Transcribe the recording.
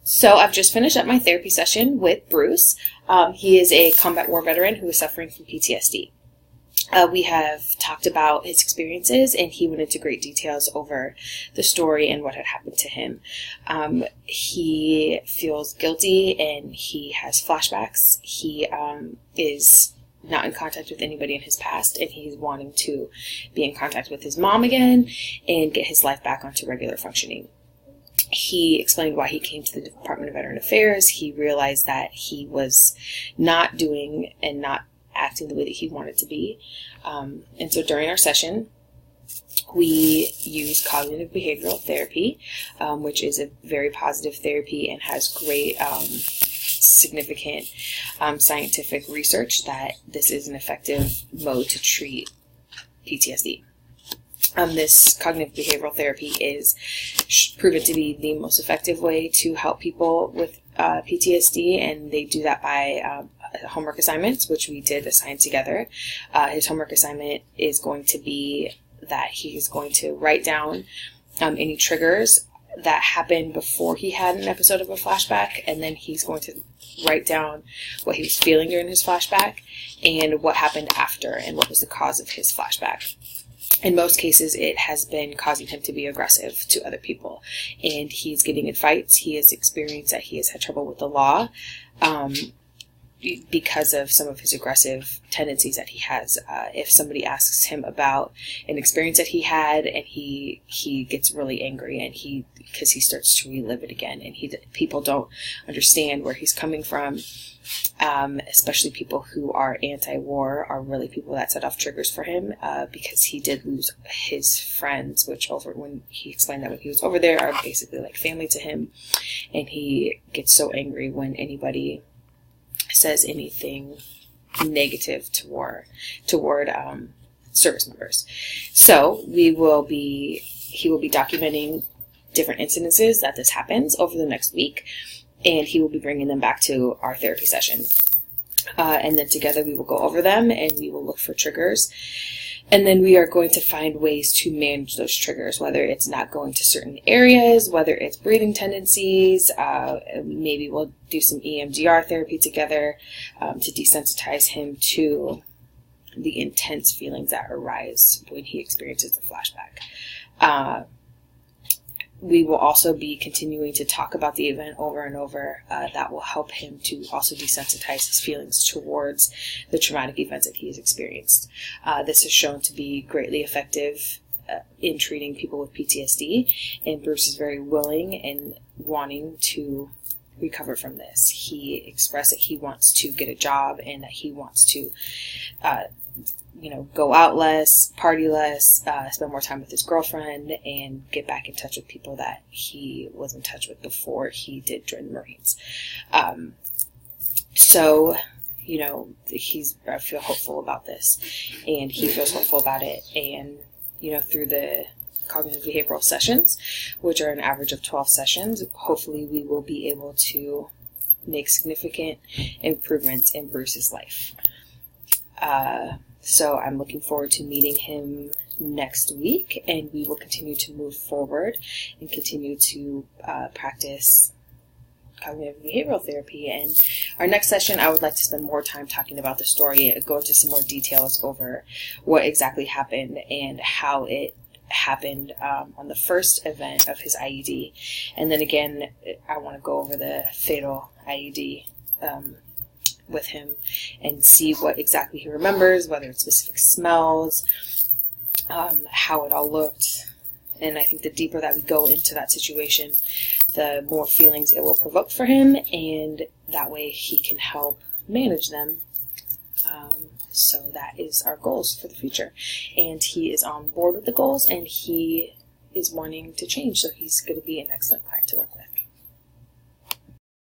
So I've just finished up my therapy session with Bruce. He is a combat war veteran who is suffering from PTSD. We have talked about his experiences, and he went into great details over the story and what had happened to him. He feels guilty and he has flashbacks. He is not in contact with anybody in his past, and he's wanting to be in contact with his mom again and get his life back onto regular functioning. He explained why he came to the Department of Veteran Affairs. He realized that he was not doing and not acting the way that he wanted to be. And so during our session, we use cognitive behavioral therapy, which is a very positive therapy and has great significant scientific research that this is an effective mode to treat PTSD. This cognitive behavioral therapy is proven to be the most effective way to help people with PTSD, and they do that by homework assignments, which we did assign together. His homework assignment is going to be that he is going to write down any triggers that happened before he had an episode of a flashback, and then he's going to write down what he was feeling during his flashback and what happened after and what was the cause of his flashback. In most cases, it has been causing him to be aggressive to other people, and he's getting in fights. He has experienced that he has had trouble with the law because of some of his aggressive tendencies that he has. If somebody asks him about an experience that he had, and he gets really angry, and because he starts to relive it again, and people don't understand where he's coming from. Especially people who are anti-war are really people that set off triggers for him, because he did lose his friends, which when he explained that when he was over there are basically like family to him, and he gets so angry when anybody says anything negative toward service members. So he will be documenting different incidences that this happens over the next week, and he will be bringing them back to our therapy session. And then together we will go over them, and we will look for triggers. And then we are going to find ways to manage those triggers, whether it's not going to certain areas, whether it's breathing tendencies. Maybe we'll do some EMDR therapy together to desensitize him to the intense feelings that arise when he experiences the flashback. We will also be continuing to talk about the event over and over. That will help him to also desensitize his feelings towards the traumatic events that he has experienced. This is shown to be greatly effective in treating people with PTSD, and Bruce is very willing and wanting to recover from this. He expressed that he wants to get a job and that he wants to go out less, party less, spend more time with his girlfriend, and get back in touch with people that he was in touch with before he did join the Marines. I feel hopeful about this, and he feels hopeful about it. And, through the cognitive behavioral sessions, which are an average of 12 sessions, hopefully we will be able to make significant improvements in Bruce's life. So I'm looking forward to meeting him next week, and we will continue to move forward and continue to practice cognitive behavioral therapy. And our next session, I would like to spend more time talking about the story and go into some more details over what exactly happened and how it happened on the first event of his IED. And then again, I want to go over the fatal IED with him and see what exactly he remembers, whether it's specific smells, how it all looked. And I think the deeper that we go into that situation, the more feelings it will provoke for him, and that way he can help manage them. So that is our goals for the future. And he is on board with the goals, and he is wanting to change, so he's going to be an excellent client to work with.